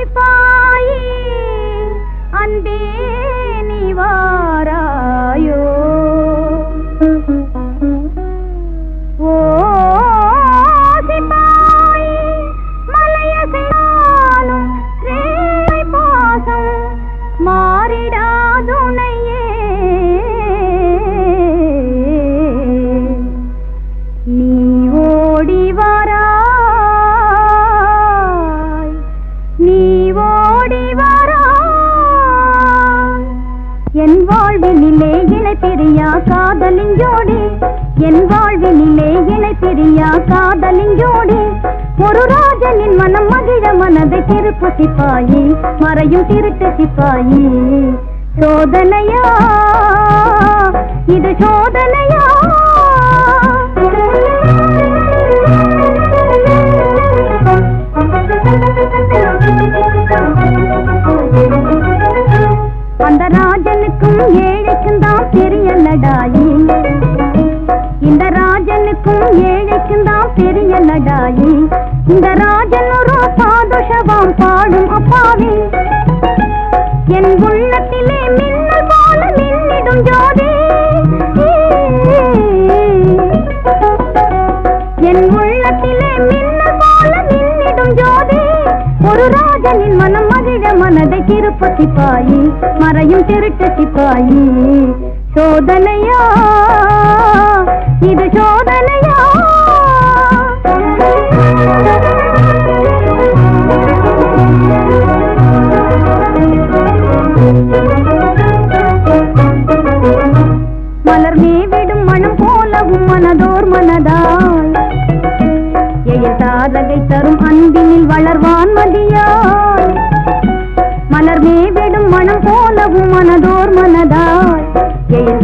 சிப்பாயி அன்பே நீ வாராயோ ஓ சிப்பாயி மலையசையாலும் ரேகை பாசம் மாறிடாதுணையே நீ ஓடி வராய் நீ ஓடி வராய் என் வாழ்வினிலே இணை பிரியா காதலின் ஜோடி என் வாழ்வினிலே இணை பிரியா காதலின் ஜோடி ஒரு ராஜனின் மனம் மகிழ மனதை திருப்பு சிப்பாயி மறையும் திருட்டு சிப்பாயி சோதனையா இது சோதனையா அந்த ராஜனுக்கும் ஏழைக்கும் தான் பெரிய லடாயி இந்த ராஜனுக்கும் ஏழைக்கும் தான் பெரிய லடாயி இந்த ராஜன் ஒரு பாதுஷவாம் பாடும் அப்பாவி என் உள்ளத்திலே மின்னல் போல மின்னிடும் ஜோதி என் உள்ளத்திலே மின்னல் போல மின்னிடும் ஜோதி ஒரு ராஜனின் மனம் மகிழ மனதை திருப்பு சிப்பாயி மறையும் திருட்டு சிப்பாயி சோதனையா இது சோதனையா மலர் மேவிடும் மனம் போலவும் மனதோர் மனதாய் தாரகை தரும் அன்பினில் வளர்வான் மதியாய் மலர் மேவிடும் மனம் போலவும் மனதோர் மனதாய்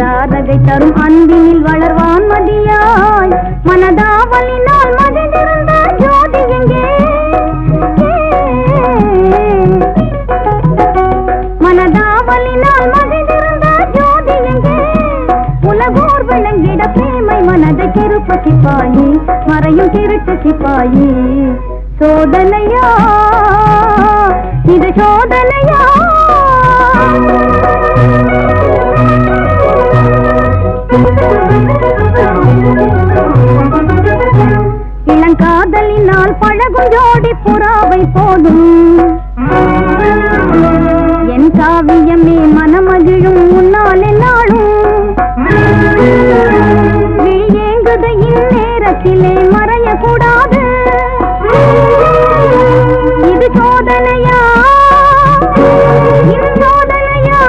தாரகை தரும் அன்பினில் வளர்வான் மதியாய் மனதாவலினால் மதிந்திருந்த ஜோதி எங்கே மனதாவலினால் மதிந்திருந்த ஜோதி எங்கே உலகோர் விளங்கிட பிரேமை மனதை திருப்பு சிப்பாயி மறையும் திருட்டு சிப்பாயி சோதனையா இது சோதனையா இளங்காதலினால் பழகும் ஜோடி புறாவை போதும் என் காவியமே மனமகிழும் முன்னால் என்னாலும் விழியேங்குது இந்நேரத்திலே மறையக்கூடாது இது சோதனையா இது சோதனையா